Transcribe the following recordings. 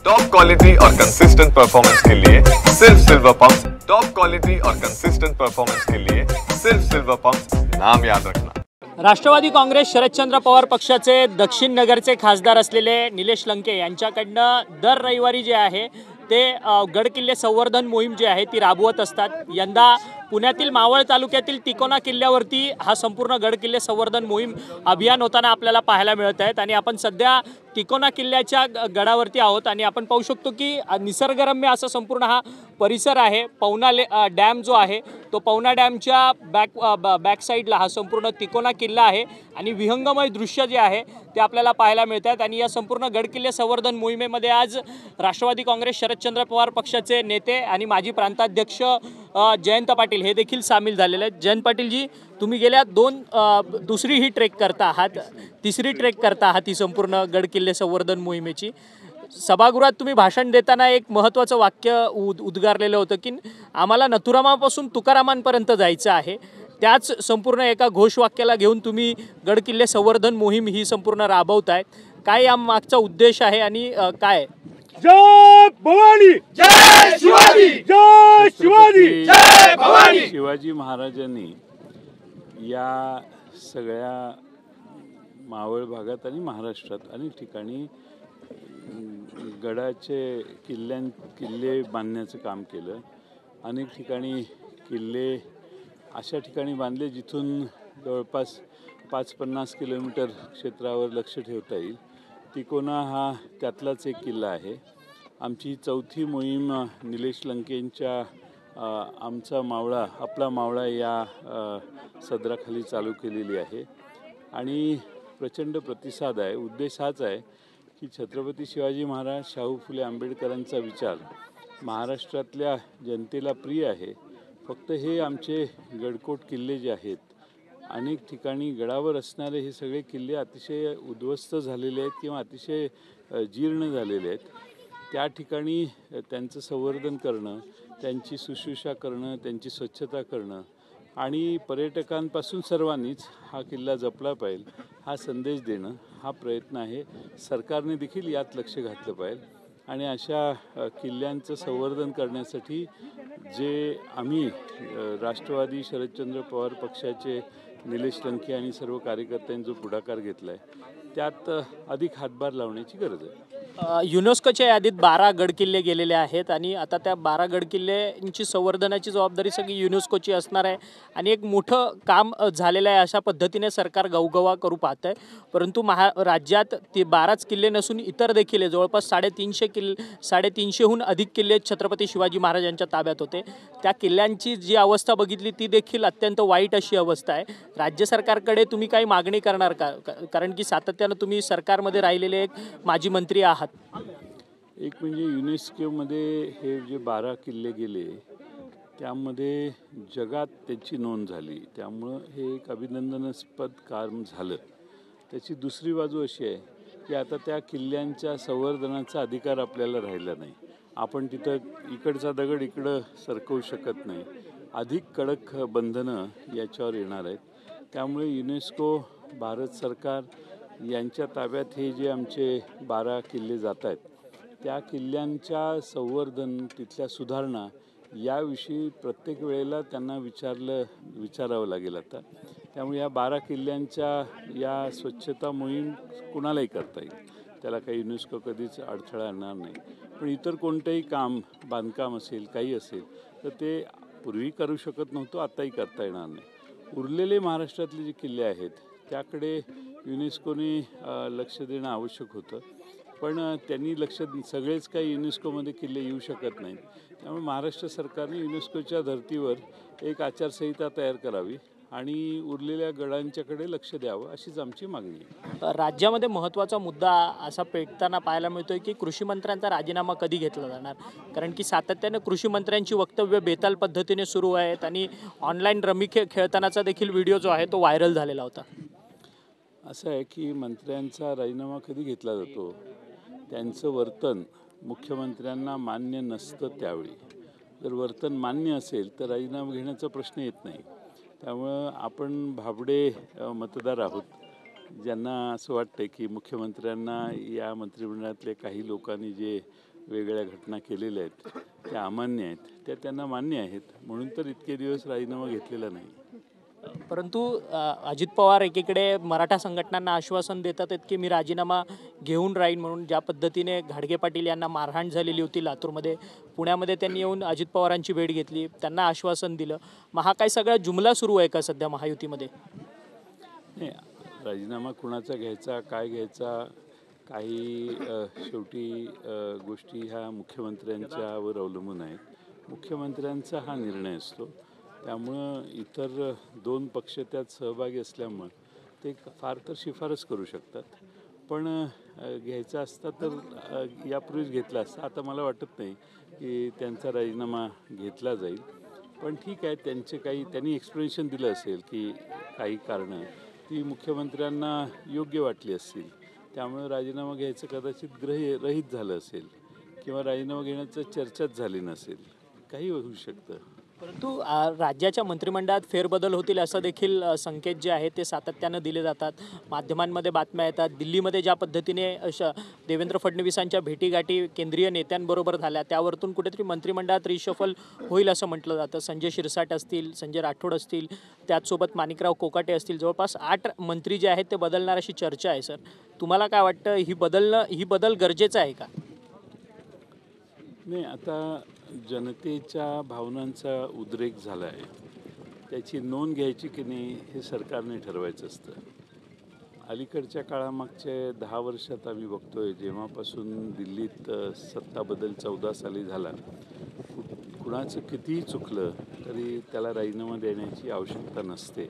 Top quality और consistent performance के लिए सिर्फ सिल्वर पंप। टॉप क्वालिटी और कंसिस्टेंट परफॉर्मेंस के लिए सिर्फ सिल्वर पंप, नाम याद रखना। राष्ट्रवादी काँग्रेस शरदचंद्र पवार पक्षाचे दक्षिण नगरचे खासदार असलेले निलेश लंके यांच्याकडनं दर रविवारी जे आहे ते गडकिल्ले संवर्धन मोहीम जी आहे ती राबवत असतात। यंदा पुण्यातील मावळ तालुक्यातील तिकोना किल्ल्यावरती हा संपूर्ण गडकिल्ले संवर्धन मोहीम अभियान होताना आपल्याला पाहायला मिळत आहेत आणि आपण सध्या तिकोना किल्ल्याच्या गडावरती आहोत आणि आपण पाहू शकतो की निसर्गरम्य असा संपूर्ण हा परिसर आहे। पवना डॅम जो आहे तो पवना डॅमच्या बॅक साईडला हा संपूर्ण तिकोना किल्ला आहे आणि विहंगमय दृश्य जे आहे ते आपल्याला पाहायला मिळतात। आणि या संपूर्ण गडकिल्ले संवर्धन मोहिमेमध्ये आज राष्ट्रवादी काँग्रेस शरदचंद्र पवार पक्षाचे नेते आणि माजी प्रांताध्यक्ष जयंत पाटील हे देखील सामील झालेले आहेत। जयंत पाटील जी, तुम्ही गेल्या दुसरी ही ट्रेक करता आहात, तिसरी ट्रेक करता आहात ही संपूर्ण गडकिल्ले संवर्धन मोहिमेची। सभागृहात तुम्ही भाषण देताना एक महत्त्वाचं वाक्य उद्गारलेलं होतं की आम्हाला नथुरामापासून तुकारामांपर्यंत जायचं आहे। त्याच संपूर्ण एका घोषवाक्याला घेऊन तुम्ही गडकिल्ले संवर्धन मोहीम ही संपूर्ण राबवताय। काय या मागचा उद्देश आहे आणि काय? जय भवानी, जय शिवाजी, जय शिवाजी, जय भवानी। शिवाजी महाराजांनी या सगळ्या मावळ भागात आणि महाराष्ट्रात अनेक ठिकाणी गडाचे किल्ले बांधण्याचं काम केलं। अनेक ठिकाणी किल्ले अशा ठिकाणी बांधले जिथून जवळपास 5-50 किलोमीटर क्षेत्रावर लक्ष ठेवता येईल। तिकोना हा त्यातलाच एक किल्ला आहे। आमची चौथी मोहीम निलेश लंकेंच्या आमचा मावळा आपला मावळा या सदराखाली चालू केलेली आहे आणि प्रचंड प्रतिसाद आहे। उद्देश हाच आहे की छत्रपती शिवाजी महाराज, शाहू फुले आंबेडकरांचा विचार महाराष्ट्रातल्या जनतेला प्रिय आहे। फक्त हे आमचे गडकोट किल्ले जे आहेत, अनेक ठिकाणी गडावर असणारे हे सगळे किल्ले अतिशय उद्ध्वस्त झालेले आहेत किंवा अतिशय जीर्ण झालेले आहेत। त्या ठिकाणी त्यांचं संवर्धन करणं, त्यांची शुश्रूषा करणं, त्यांची स्वच्छता करणं आणि पर्यटकांपासून सर्वांनीच हा किल्ला जपला पाहिजे हा संदेश देणं हा प्रयत्न आहे। सरकारने देखील यात लक्ष घातलं पाहिजे आणि अशा किल्ल्यांचं संवर्धन करण्यासाठी जे आम्ही राष्ट्रवादी शरदचंद्र पवार पक्षाचे निलेश लंके आणि सर्व कार्यकर्त्यांनी जो पुढाकार घेतला आहे त्यात अधिक हातभार लावण्याची गरज आहे। युनेस्कोच्या यादीत 12 गडकिल्ले गेलेले आहेत आणि आता त्या 12 गडकिल्ल्यांची संवर्धनाची जबाबदारी सगळी युनेस्कोची असणार आहे आणि एक मोठं काम झालेलं आहे अशा पद्धतीने सरकार गवगवा करू पाहत आहे। परंतु राज्यात ते 12च किल्ले नसून इतर देखील आहे, जवळपास 350हून अधिक किल्ले छत्रपती शिवाजी महाराजांच्या ताब्यात होते। त्या किल्ल्यांची जी अवस्था बघितली ती देखील अत्यंत वाईट अशी अवस्था आहे। राज्य सरकारकडे तुम्ही काही मागणी करणार का? कारण की सातत्यानं तुम्ही सरकारमध्ये राहिलेले एक माजी मंत्री आहात। एक म्हणजे युनेस्कोमध्ये हे जे 12 किल्ले गेले त्यामध्ये जगात त्याची नोंद झाली, त्यामुळं हे एक अभिनंदनास्पद काम झालं। त्याची दुसरी बाजू अशी आहे की आता त्या किल्ल्यांच्या संवर्धनाचा अधिकार आपल्याला राहिला नाही। आपण तिथं इकडचा दगड इकडं सरकवू शकत नाही। अधिक कडक बंधनं याच्यावर येणार आहेत। त्यामुळे युनेस्को, भारत सरकार यांच्या ताब्यात हे जे आमचे 12 किल्ले जात आहेत त्या किल्ल्यांच्या संवर्धन, तिथल्या सुधारणा याविषयी प्रत्येक वेळेला त्यांना विचारावं लागेल आता। त्यामुळे या 12 किल्ल्यांच्या या स्वच्छता मोहीम कुणालाही करता येईल, त्याला काही युनेस्को कधीच अडथळा आणणार नाही। पण इतर कोणतंही काम, बांधकाम असेल, काही असेल तर ते पूर्वी करू शकत नव्हतो, आताही करता येणार नाही। उरलेले महाराष्ट्रातले जे किल्ले आहेत त्याकडे युनेस्कोने लक्ष देणं आवश्यक होतं, पण त्यांनी सगळेच काही युनेस्कोमध्ये किल्ले येऊ शकत नाहीत। त्यामुळे महाराष्ट्र सरकारने युनेस्कोच्या धर्तीवर एक आचारसंहिता तयार करावी आणि उरलेल्या गडांच्याकडे लक्ष द्यावं अशीच आमची मागणी आहे। राज्यामध्ये महत्त्वाचा मुद्दा असा पेटताना पाहायला मिळतोय की कृषी मंत्र्यांचा राजीनामा कधी घेतला जाणार? कारण की सातत्याने कृषी मंत्र्यांची वक्तव्य बेताल पद्धतीने सुरू आहेत आणि ऑनलाईन रमी खेळतानाचा देखील व्हिडिओ जो आहे तो व्हायरल झालेला होता। असं आहे की मंत्र्यांचा राजीनामा कधी घेतला जातो, त्यांचं वर्तन मुख्यमंत्र्यांना मान्य नसतं। त्यावेळी जर वर्तन मान्य असेल तर राजीनामा घेण्याचा प्रश्न येत नाही। त्यामुळं आपण भाबडे मतदार आहोत, ज्यांना असं वाटतं की मुख्यमंत्र्यांना या मंत्रिमंडळातले काही लोकांनी जे वेगळ्या घटना केलेल्या आहेत त्या अमान्य आहेत, त्या त्यांना मान्य आहेत, म्हणून तर इतके दिवस राजीनामा घेतलेला नाही. परंतु अजित पवार एकीकडे मराठा संघटनांना आश्वासन देतात आहेत की मी राजीनामा घेऊन राहीन म्हणून. ज्या पद्धतीने घाडगे पाटील यांना मारहाण झालेली होती लातूरमध्ये, पुण्यामध्ये त्यांनी येऊन अजित पवारांची भेट घेतली, त्यांना आश्वासन दिलं. मग हा काय सगळा जुमला सुरू आहे का सध्या महायुतीमध्ये? नाही, राजीनामा कुणाचा घ्यायचा, काय घ्यायचा, काही शेवटी गोष्टी ह्या मुख्यमंत्र्यांच्यावर अवलंबून आहेत. मुख्यमंत्र्यांचा हा निर्णय असतो, त्यामुळं इतर दोन पक्ष त्यात सहभागी असल्यामुळं ते फार तर शिफारस करू शकतात, पण घ्यायचा असता तर यापूर्वीच घेतला असता. आता मला वाटत नाही की त्यांचा राजीनामा घेतला जाईल, पण ठीक आहे, त्यांनी एक्सप्लेनेशन दिलं असेल की काही कारणं ती मुख्यमंत्र्यांना योग्य वाटली असतील, त्यामुळे राजीनामा घ्यायचं कदाचित रहित झालं असेल किंवा राजीनामा घेण्याचं चर्चाच झाली नसेल, काही होऊ शकतं. परंतु राज्याच्या मंत्रिमंडळात फेरबदल होतील असं देखील संकेत जे आहेत ते सातत्यानं दिले जातात. माध्यमांमध्ये बातम्या येतात. दिल्लीमध्ये ज्या पद्धतीने देवेंद्र फडणवीसांच्या भेटीगाठी केंद्रीय नेत्यांबरोबर झाल्या, त्यावरतून कुठेतरी मंत्रिमंडळात रिशफल होईल असं म्हटलं जातं. संजय शिरसाट असतील, संजय राठोड असतील, त्याचसोबत माणिकराव कोकाटे असतील, जवळपास 8 मंत्री जे आहेत ते बदलणार अशी चर्चा आहे. सर, तुम्हाला काय वाटतं, ही बदल गरजेचा आहे का? नाही, आता जनतेच्या भावनांचा उद्रेक झाला आहे, त्याची नोंद घ्यायची की नाही हे सरकारने ठरवायचं असतं. अलीकडच्या काळामागच्या 10 वर्षात आम्ही बघतोय, जेव्हापासून दिल्लीत सत्ता बदल 14 साली झाला, कुणाचं कितीही चुकलं तरी त्याला राजीनामा देण्याची आवश्यकता नसते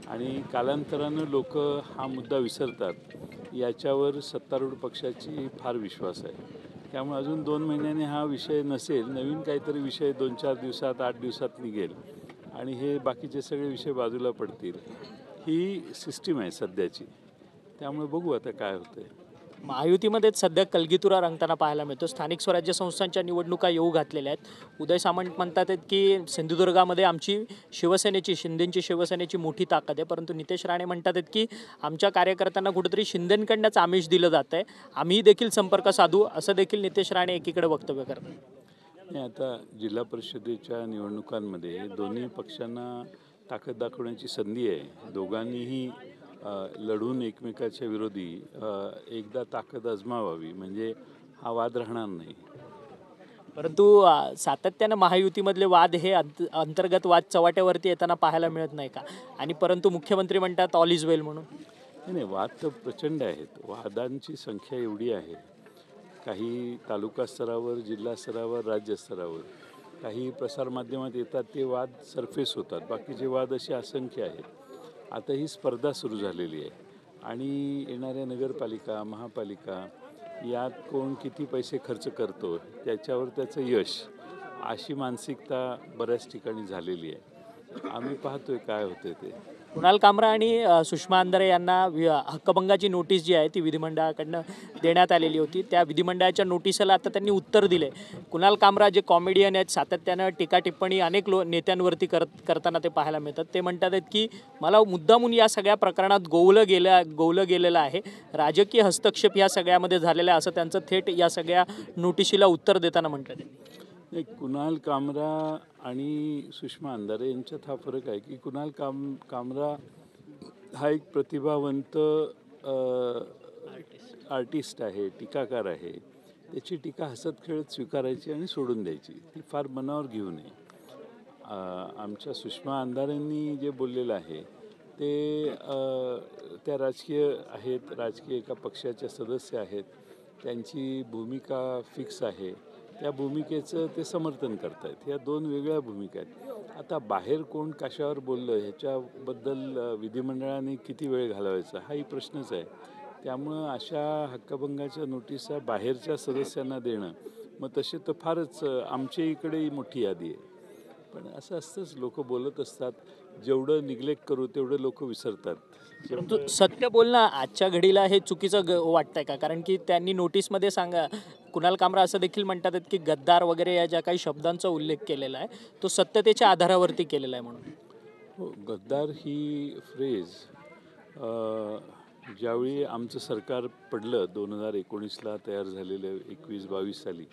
आणि कालांतरानं लोक हा मुद्दा विसरतात. याच्यावर सत्तारूढ पक्षाची फार विश्वास आहे, त्यामुळे अजून 2 महिन्याने हा विषय नसेल, नवीन काहीतरी विषय 2-4 दिवसात 8 दिवसात निघेल आणि हे बाकीचे सगळे विषय बाजूला पडतील. ही सिस्टीम आहे सध्याची, त्यामुळे बघू आता काय होतंय. महायुतीमध्येच सध्या कलगीतुरा रंगताना पाहायला मिळतो. स्थानिक स्वराज्य संस्थांच्या निवडणुका येऊ घातलेल्या आहेत. उदय सामंत म्हणतात की सिंधुदुर्गामध्ये आमची शिंदेची शिवसेनेची मोठी ताकद आहे, परंतु नितेश राणे म्हणतात की आमच्या कार्यकर्त्यांना कुठेतरी शिंदेंकडनंच आमिष दिलं जात आहे, आम्ही देखील संपर्क साधू, असं देखील नितेश राणे एकीकडे वक्तव्य करतात. नाही, आता जिल्हा परिषदेच्या निवडणुकांमध्ये दोन्ही पक्षांना ताकद दाखवण्याची संधी आहे. दोघांनीही लढून एकमेकाच्या विरोधी एकदा ताकद आजमावावी, म्हणजे हा वाद राहणार नाही. परंतु सातत्यानं महायुतीमधले वाद हे अंतर्गत वाद चव्हाट्यावरती येताना पाहायला मिळत नाही का? आणि परंतु मुख्यमंत्री म्हणतात ऑल इज वेल म्हणून. नाही, वाद तर प्रचंड आहेत. वादांची संख्या एवढी आहे, काही तालुका स्तरावर, जिल्हा स्तरावर, राज्य स्तरावर, काही प्रसारमाध्यमात येतात ते वाद सरफेस होतात, बाकीचे वाद असे असंख्य आहेत. आता ही स्पर्धा सुरू झालेली आहे आणि येणाऱ्या नगरपालिका, महापालिका यात कोण किती पैसे खर्च करतो त्याच्यावर त्याचं यश, अशी मानसिकता बऱ्याच ठिकाणी झालेली आहे. आम्ही पाहतोय काय होतंय ते. कुणाल कामरा आणि सुषमा अंधारे यांना हक्कभंगाची नोटीस जी आहे ती विधिमंडळाकडनं देण्यात आलेली होती. त्या विधिमंडळाच्या नोटीसला आता त्यांनी उत्तर दिले. कुणाल कामरा जे कॉमेडियन आहेत, सातत्यानं टीका टिप्पणी अनेक नेत्यांवरती करताना ते पाहायला मिळतात. ते म्हणतात आहेत की मला मुद्दामून या सगळ्या प्रकरणात गोवलं गेलेलं आहे, राजकीय हस्तक्षेप या सगळ्यामध्ये झालेला आहे, असं त्यांचं थेट या सगळ्या नोटिशीला उत्तर देताना म्हणतात. नाही, कुणाल कामरा आणि सुषमा अंधारे यांच्यात हा फरक आहे की कुणाल कामरा हा एक प्रतिभावंत आर्टिस्ट आहे, टीकाकार आहे. त्याची टीका हसत खेळत स्वीकारायची आणि सोडून द्यायची, ती फार मनावर घेऊ नये. आमच्या सुषमा अंधारेंनी जे बोललेलं आहे ते त्या राजकीय आहेत, राजकीय एका पक्षाच्या सदस्य आहेत, त्यांची भूमिका फिक्स आहे, त्या भूमिकेचं ते समर्थन करत आहेत. ह्या 2 वेगळ्या भूमिका आहेत. आता बाहेर कोण कशावर बोललं ह्याच्याबद्दल विधिमंडळाने किती वेळ घालवायचा हाही प्रश्नच आहे. त्यामुळं अशा हक्कभंगाच्या नोटिसा बाहेरच्या सदस्यांना देणं, मग तसे तर फारच आमच्या इकडेही मोठी यादी आहे. पण असं असतंच, लोक बोलत असतात, जेवढं निग्लेक्ट करू तेवढं लोक विसरतात. परंतु सत्य बोलणं आजच्या घडीला हे चुकीचं वाटतंय का? कारण की त्यांनी नोटीसमध्ये कुणाल कामरा असं देखील म्हणतात की गद्दार वगैरे या ज्या काही शब्दांचा उल्लेख केलेला आहे तो सत्यतेच्या आधारावरती केलेला आहे म्हणून. हो, गद्दार ही फ्रेज ज्यावेळी आमचं सरकार पडलं 2019ला तयार झालेलं 21-22 साली,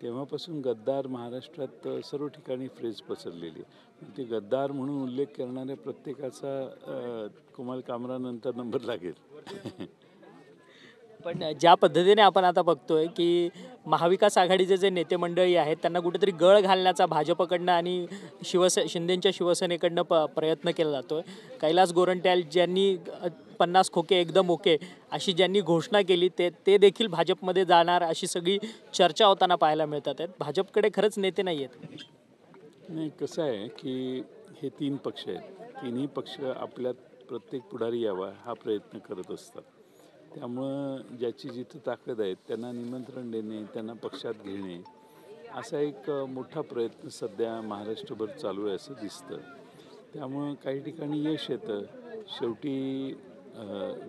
तेव्हापासून गद्दार महाराष्ट्रात सर्व ठिकाणी फ्रेज पसरलेली आहे. ते गद्दार म्हणून उल्लेख करणाऱ्या प्रत्येकाचा कुमार कामरानंतर नंबर लागेल. पण ज्या पद्धतीने आपण आता बघतोय की महाविकास आघाडीचे जे नेते मंडळी आहेत त्यांना कुठेतरी गळ घालण्याचा भाजपकडनं आणि शिंदेच्या शिवसेनेकडनं प्रयत्न केला जातोय. कैलास गोरंट्याल ज्यांनी 50 खोके एकदम ओके अशी ज्यांनी घोषणा केली ते देखील भाजपमध्ये जाणार अशी सगळी चर्चा होताना पाहायला मिळतात आहेत. भाजपकडे खरंच नेते नाही आहेत. नाही, कसं आहे की हे 3 पक्ष आहेत. तिन्ही पक्ष आपल्यात प्रत्येक पुढारी यावा हा प्रयत्न करत असतात. त्यामुळं ज्याची जिथं ताकद आहे त्यांना निमंत्रण देणे, त्यांना पक्षात घेणे असा एक मोठा प्रयत्न सध्या महाराष्ट्रभर चालू आहे असं दिसतं. त्यामुळं काही ठिकाणी यश येतं. शेवटी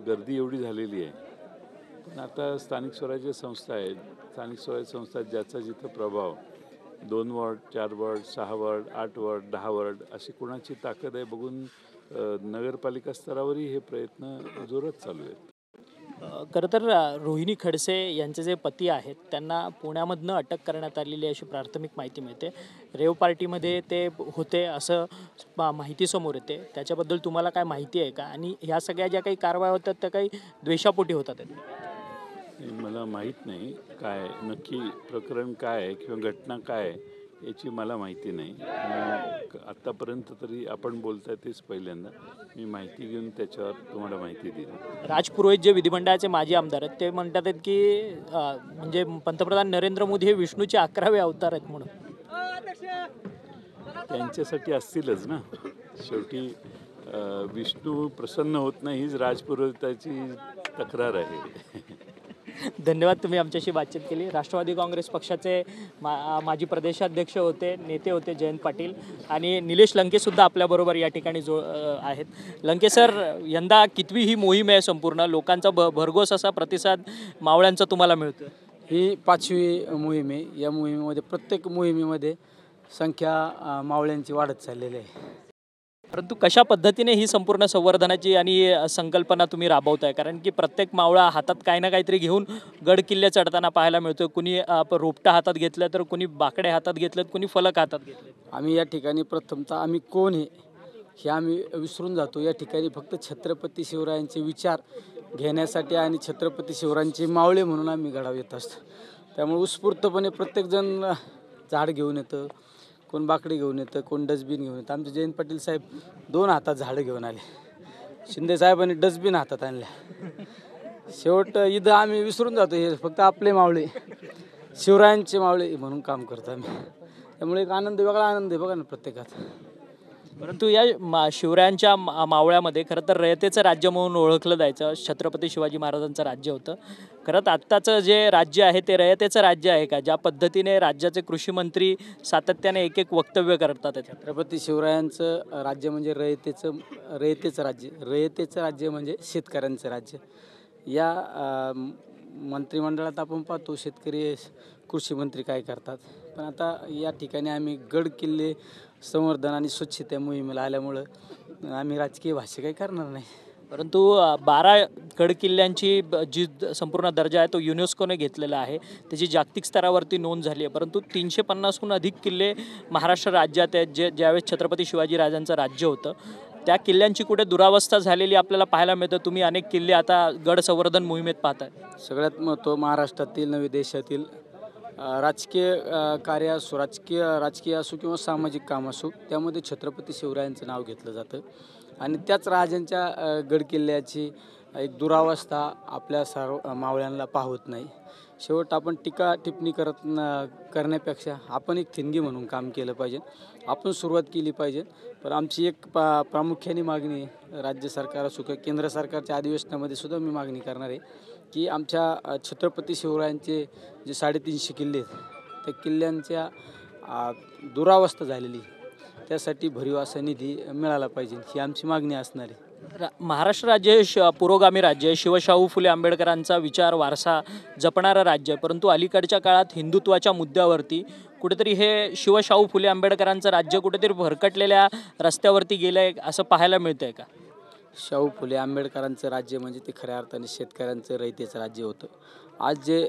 गर्दी एवढी झालेली आहे. पण आता स्थानिक स्वराज्य संस्था आहेत. स्थानिक स्वराज्य संस्था ज्याचा जिथं प्रभाव 2 ward, 4 ward, 6 ward, 8 ward, 10 ward अशी कोणाची ताकद आहे बघून नगरपालिका स्तरावरही हे प्रयत्न जोरात चालू आहेत. खरं तर रोहिणी खडसे यांचे जे पती आहेत त्यांना पुण्यामधनं अटक करण्यात आलेली अशी प्राथमिक माहिती मिळते. रेव पार्टीमध्ये ते होते असं माहिती समोर येते. त्याच्याबद्दल तुम्हाला काय माहिती आहे का? आणि ह्या सगळ्या ज्या काही कारवाया होतात त्या काही द्वेषापोटी होतात? मला माहीत नाही काय नक्की प्रकरण काय आहे किंवा घटना काय आहे याची मला माहिती नाही. आत्तापर्यंत तरी आपण बोलताय तेच पहिल्यांदा. मी माहिती घेऊन त्याच्यावर तुम्हाला माहिती दिली. राज पुरोहित जे विधिमंडळाचे माजी आमदार आहेत ते म्हणतात आहेत की म्हणजे पंतप्रधान नरेंद्र मोदी हे विष्णूचे 11वे अवतार आहेत म्हणून. त्यांच्यासाठी असतीलच ना. शेवटी विष्णू प्रसन्न होत नाही हीच राज पुरोहिताची तक्रार आहे. धन्यवाद, तुम्ही आमच्याशी बातचीत केली. राष्ट्रवादी काँग्रेस पक्षाचे माजी प्रदेशाध्यक्ष होते, नेते होते जयंत पाटील आणि निलेश लंकेसुद्धा आपल्याबरोबर या ठिकाणी आहेत. लंके सर, यंदा कितवी ही मोहीम आहे? संपूर्ण लोकांचा भरघोस असा प्रतिसाद मावळ्यांचा तुम्हाला मिळतो. ही 5वी मोहीम आहे. या मोहिमेमध्ये प्रत्येक मोहिमेमध्ये संख्या मावळ्यांची वाढत चाललेली आहे. परंतु कशा पद्धतीने ही संपूर्ण संवर्धनाची आणि संकल्पना तुम्ही राबवताय? कारण की प्रत्येक मावळा हातात काही ना काहीतरी घेऊन गड किल्ले चढताना पाहायला मिळतो. कुणी रोपटा हातात घेतलं तर कुणी बाकडे हातात घेतलं, कुणी फलक हातात घेतले. आम्ही या ठिकाणी प्रथमतः आम्ही कोण आहे हे आम्ही विसरून जातो. या ठिकाणी फक्त छत्रपती शिवरायांचे विचार घेण्यासाठी आणि छत्रपती शिवरायांचे मावळे म्हणून आम्ही गडावर येत असतो. त्यामुळे उत्स्फूर्तपणे प्रत्येकजण झाड घेऊन येतं, कोण बाकडे घेऊन येतं, कोण डस्टबिन घेऊन येतं. आमचे जयंत पाटील साहेब 2 हातात झाडं घेऊन आले. शिंदे साहेबांनी डस्टबिन हातात आणल्या. शेवट इथं आम्ही विसरून जातो हे फक्त आपले मावळे शिवरायांचे मावळे म्हणून काम करतो आम्ही. त्यामुळे एक आनंद, वेगळा आनंद आहे बघा ना प्रत्येकात. परंतु या शिवरायांच्या मावळ्यामध्ये खरं तर रयतेचं राज्य म्हणून ओळखलं जायचं. छत्रपती शिवाजी महाराजांचं राज्य होतं. खरं तर आत्ताचं जे राज्य आहे ते रयतेचं राज्य आहे का? ज्या पद्धतीने राज्याचे कृषी मंत्री सातत्याने एक वक्तव्य करतात. छत्रपती शिवरायांचं राज्य म्हणजे रयतेचं राज्य. रयतेचं राज्य म्हणजे शेतकऱ्यांचं राज्य. या मंत्रिमंडळात आपण पाहतो शेतकरी कृषी मंत्री काय करतात. पण आता या ठिकाणी आम्ही गड किल्ले संवर्धन आणि स्वच्छता मोहिमेला आल्यामुळं आम्ही राजकीय भाष्य काही करणार नाही. परंतु 12 गड किल्ल्यांची जी संपूर्ण दर्जा आहे तो युनेस्कोने घेतलेला आहे. त्याची जागतिक स्तरावरती नोंद झाली आहे. परंतु 350हून अधिक किल्ले महाराष्ट्र राज्यात आहेत ज्यावेळेस छत्रपती शिवाजी राजांचं राज्य होतं. त्या किल्ल्यांची कुठे दुरावस्था झालेली आपल्याला पाहायला मिळतं. तुम्ही अनेक किल्ले आता गड संवर्धन मोहिमेत पाहताय. सगळ्यात महत्त्व महाराष्ट्रातील नव्हे देशातील राजकीय कार्य असो, राजकीय असो किंवा सामाजिक काम असो त्यामध्ये छत्रपती शिवरायांचं नाव घेतलं जातं. आणि त्याच राजांच्या गडकिल्ल्याची एक दुरावस्था आपल्या सर्व मावळ्यांना पाहत नाही. शेवट आपण टीका टिप्पणी करण्यापेक्षा आपण एक ठिणगी म्हणून काम केलं पाहिजे. आपण सुरुवात केली पाहिजे. पण आमची एक प्रामुख्याने मागणी राज्य सरकार असो किंवा केंद्र सरकारच्या अधिवेशनामध्ये सुद्धा मी मागणी करणार आहे की आमच्या छत्रपती शिवरायांचे जे 350 किल्ले आहेत त्या किल्ल्यांच्या दुरावस्था झालेली त्यासाठी भरीव असा निधी मिळाला पाहिजे ही आमची मागणी असणार आहे. महाराष्ट्र राज्य हे पुरोगामी राज्य आहे. शिवशाहू फुले आंबेडकरांचा विचार वारसा जपणारं राज्य आहे. परंतु अलीकडच्या काळात हिंदुत्वाच्या मुद्द्यावरती कुठेतरी हे शिवशाहू फुले आंबेडकरांचं राज्य कुठेतरी भरकटलेल्या रस्त्यावरती गेलं आहे असं पाहायला मिळतं आहे का? शाहू फुले आंबेडकरांचं राज्य म्हणजे ते खऱ्या अर्थाने शेतकऱ्यांचं रयतेचं राज्य होतं. आज जे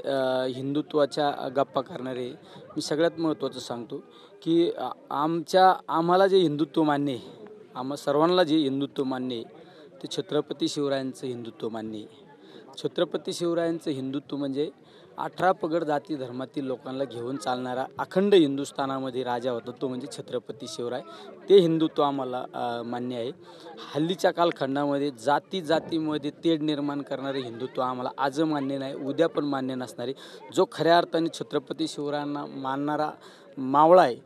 हिंदुत्वाच्या गप्पा करणारे, मी सगळ्यात महत्त्वाचं सांगतो की आम्हाला जे हिंदुत्व मान्य आहे, आम्हा सर्वांना जे हिंदुत्व मान्य आहे ते छत्रपती शिवरायांचं हिंदुत्व मान्य आहे. छत्रपती शिवरायांचं हिंदुत्व म्हणजे 18 पगड जाती धर्मातील लोकांना घेऊन चालणारा अखंड हिंदुस्थानामध्ये राजा होता, तो म्हणजे छत्रपती शिवराय. ते हिंदुत्व आम्हाला मान्य आहे. हल्लीच्या कालखंडामध्ये जातीमध्ये तेढ निर्माण करणारे हिंदुत्व आम्हाला आज मान्य नाही, उद्या पण मान्य नसणार आहे. जो खऱ्या अर्थाने छत्रपती शिवरायांना मानणारा मावळा आहे,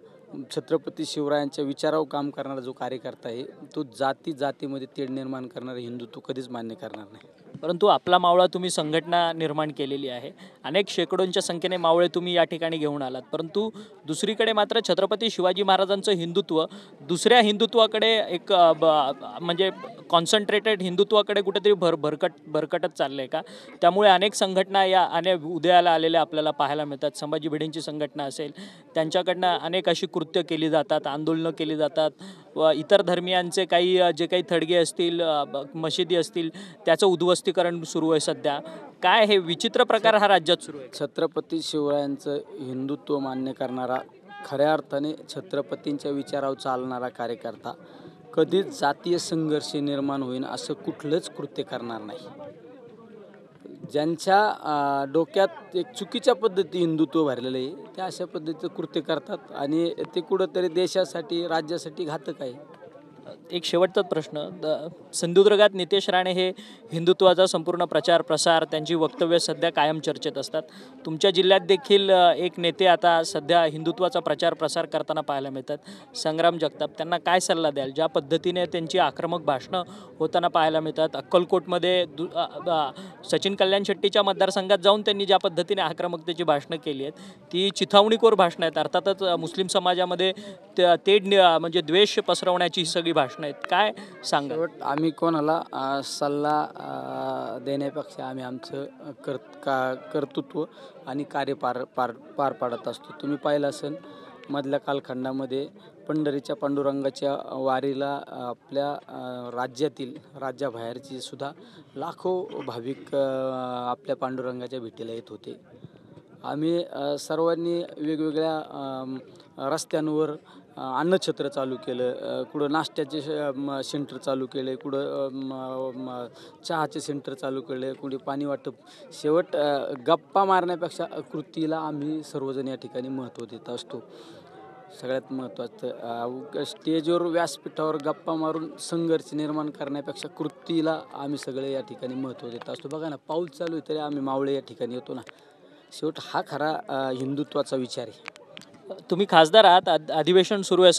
छत्रपती शिवरायांच्या विचारावर काम करणारा जो कार्यकर्ता आहे, तो जातीमध्ये तेढ निर्माण करणारे हिंदुत्व कधीच मान्य करणार नाही. परंतु आपला मावळा तुम्ही संघटना निर्माण केलेली आहे, अनेक शेकडोंच्या संख्येने मावळे तुम्ही या ठिकाणी घेऊन आलात, परंतु दुसरीकडे मात्र छत्रपती शिवाजी महाराजांचं हिंदुत्व दुसऱ्या हिंदुत्वाकडे एक म्हणजे कॉन्सन्ट्रेटेड हिंदुत्वाकडे कुठेतरी भरकटत चाललं आहे का? त्यामुळे अनेक संघटना उदयाला आलेल्या आपल्याला पाहायला मिळतात. संभाजी भिडेंची संघटना असेल, त्यांच्याकडनं अनेक अशी कृत्य केली जातात, आंदोलनं केली जातात, व इतर धर्मियांचे जे काही थडगे असतील, मशिदी असतील, त्याचं उद्ध्वस्तीकरण सुरू आहे सध्या. काय हे विचित्र प्रकार हा राज्यात सुरू आहे? छत्रपती शिवरायांचं हिंदुत्व मान्य करणारा, खऱ्या अर्थाने छत्रपतींच्या विचारावर चालणारा कार्यकर्ता कधीच जातीय संघर्ष निर्माण होईल असं कुठलंच कृत्य करणार नाही. ज्यांच्या डोक्यात एक चुकीच्या पद्धती हिंदुत्व भरलेलं आहे, ते अशा पद्धतीचं कृत्य करतात आणि ते कुठंतरी देशासाठी, राज्यासाठी घातक आहे. एक शेवटचाच प्रश्न, सिंधुदुर्गात नितेश राणे हे हिंदुत्वाचा संपूर्ण प्रचार प्रसार, त्यांची वक्तव्य सध्या कायम चर्चेत असतात. तुमच्या जिल्ह्यात देखील एक नेते आता सध्या हिंदुत्वाचा प्रचार प्रसार करताना पाहायला मिळतात, संग्राम जगताप. त्यांना काय सल्ला द्याल? ज्या पद्धतीने त्यांची आक्रमक भाषणं होताना पाहायला मिळतात, अक्कलकोटमध्ये सचिन कल्याण शेट्टीच्या मतदारसंघात जाऊन त्यांनी ज्या पद्धतीने आक्रमकतेची भाषणं केली आहेत, ती चिथावणीखोर भाषणं आहेत. अर्थातच मुस्लिम समाजामध्ये तेढ म्हणजे द्वेष पसरवण्याची ही सगळी भाषणं आहेत. काय सांगा? आम्ही कोणाला सल्ला देण्यापेक्षा आम्ही आमचं कर्तृत्व आणि कार्य पार पाडत असतो. तुम्ही पाहिलं असेल मधल्या कालखंडामध्ये पंढरीच्या पांडुरंगाच्या वारीला आपल्या राज्याबाहेरची सुद्धा लाखो भाविक आपल्या पांडुरंगाच्या भेटीला येत होते. आम्ही सर्वांनी वेगवेगळ्या रस्त्यांवर अन्नछत्र चालू केलं, कुठं नाश्त्याचे सेंटर चालू केले, कुठं चहाचे सेंटर चालू केले, कुठे पाणी वाटप. शेवट गप्पा मारण्यापेक्षा कृतीला आम्ही सर्वजण या ठिकाणी महत्त्व देत असतो. सगळ्यात महत्त्वाचं स्टेजवर व्यासपीठावर गप्पा मारून संघर्ष निर्माण करण्यापेक्षा कृतीला आम्ही सगळे या ठिकाणी महत्त्व देत असतो. बघा ना, पाऊस चालू आहे तरी आम्ही मावळे या ठिकाणी येतो ना. शेवट हा खरा हिंदुत्वाचा विचार आहे. तुम्ही खासदार आहात, अधिवेशन सुरू आहे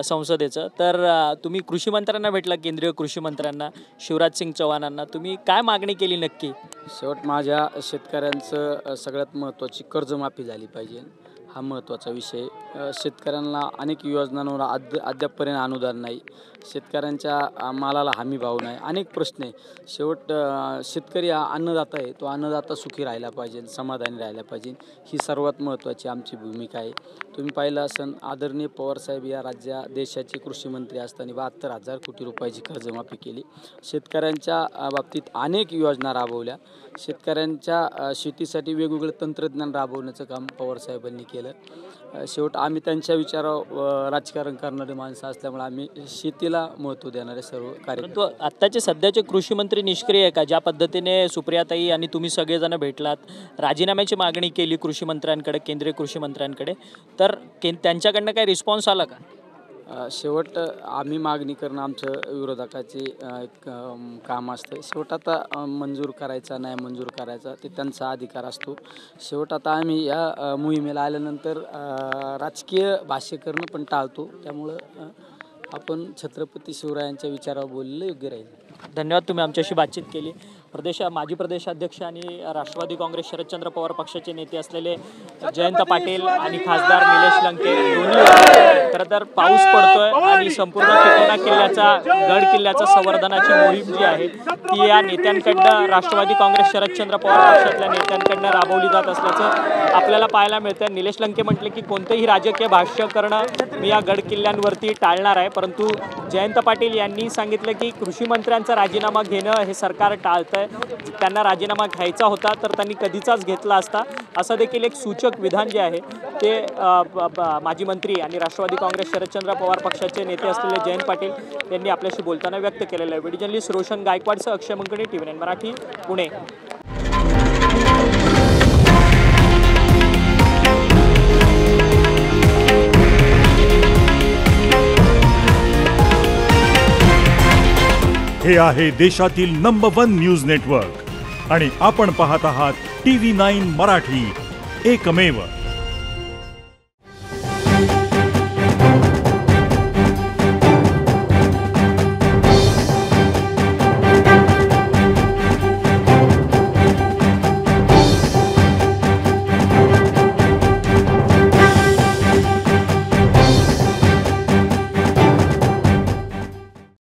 संसदेचं, तर तुम्ही कृषी मंत्र्यांना भेटला, केंद्रीय कृषी मंत्र्यांना शिवराज सिंग चौहानांना. तुम्ही काय मागणी केली नक्की? शेवट माझ्या शेतकऱ्यांचं सगळ्यात महत्त्वाची कर्जमाफी झाली पाहिजे, हा महत्त्वाचा विषय. शेतकऱ्यांना अनेक योजनांवर अद्यापपर्यंत अनुदान नाही, शेतकऱ्यांच्या मालाला हमी भाव नाही, अनेक प्रश्न आहे. शेवट शेतकरी हा अन्नदाता आहे, तो अन्नदाता सुखी राहिला पाहिजे, समाधानी राहिला पाहिजे, ही सर्वात महत्त्वाची आमची भूमिका आहे. तुम्ही पाहिलं असेल आदरणीय पवारसाहेब या देशाचे कृषी मंत्री असताना 72,000 कोटी रुपयाची कर्जमाफी केली. शेतकऱ्यांच्या बाबतीत अनेक योजना राबवल्या, शेतकऱ्यांच्या शेतीसाठी वेगवेगळे तंत्रज्ञान राबवण्याचं काम पवारसाहेबांनी केलं. शेवट आम्ही त्यांच्या विचारावर राजकारण करणारे माणसं असल्यामुळे आम्ही शेतीला महत्त्व देणारे सर्व कार्य. परंतु आत्ताचे सध्याचे कृषी मंत्री निष्क्रिय आहे का? ज्या पद्धतीने सुप्रियाताई आणि तुम्ही सगळेजण भेटलात, राजीनाम्याची मागणी केली कृषी मंत्र्यांकडे, केंद्रीय कृषी मंत्र्यांकडे, तर त्यांच्याकडनं काही रिस्पॉन्स आला का? शेवट आम्ही मागणी करणं आमचं विरोधकाचे एक काम असतं. शेवट आता मंजूर करायचा नाही मंजूर करायचा ते त्यांचा अधिकार असतो. शेवट आता आम्ही या मोहिमेला आल्यानंतर राजकीय भाष्य करणं पण टाळतो, त्यामुळं आपण छत्रपती शिवरायांच्या विचारावर बोललेलं योग्य राहील. धन्यवाद, तुम्ही आमच्याशी बातचीत केली. माजी प्रदेशाध्यक्ष आणि राष्ट्रवादी काँग्रेस शरदचंद्र पवार पक्षाचे नेते असलेले जयंत पाटील आणि खासदार निलेश लंके दोन्ही खरं तर पाऊस पडतोय आणि संपूर्ण गड किल्ल्याचा संवर्धनाची मोहीम जी आहे ती या नेत्यांकडनं, राष्ट्रवादी काँग्रेस शरदचंद्र पवार पक्षातल्या नेत्यांकडनं राबवली जात असल्याचं आपल्याला पाहायला मिळतं. निलेश लंके म्हटले की कोणतेही राजकीय भाष्य करणं मी या गड किल्ल्यांवरती टाळणार आहे, परंतु जयंत पाटील यांनी सांगितलं की कृषी मंत्र्यांचा राजीनामा घेणं हे सरकार टाळतं. आहे त्यांना राजीनामा घ्यायचा होता तर त्यांनी कधीचाच घेतला असता, असं देखील एक सूचक विधान जे आहे ते माजी मंत्री आणि राष्ट्रवादी काँग्रेस शरदचंद्र पवार पक्षाचे नेते असलेले जयंत पाटील यांनी आपल्याशी बोलताना व्यक्त केलेलं आहे. व्हिडिओ जर्नलिस्ट रोशन गायकवाडसह अक्षय मंगणे, TV9 मराठी, पुणे. हे आहे देशातील नंबर 1 न्यूज नेटवर्क आणि आपण पाहत आहात TV9 मराठी, एकमेव.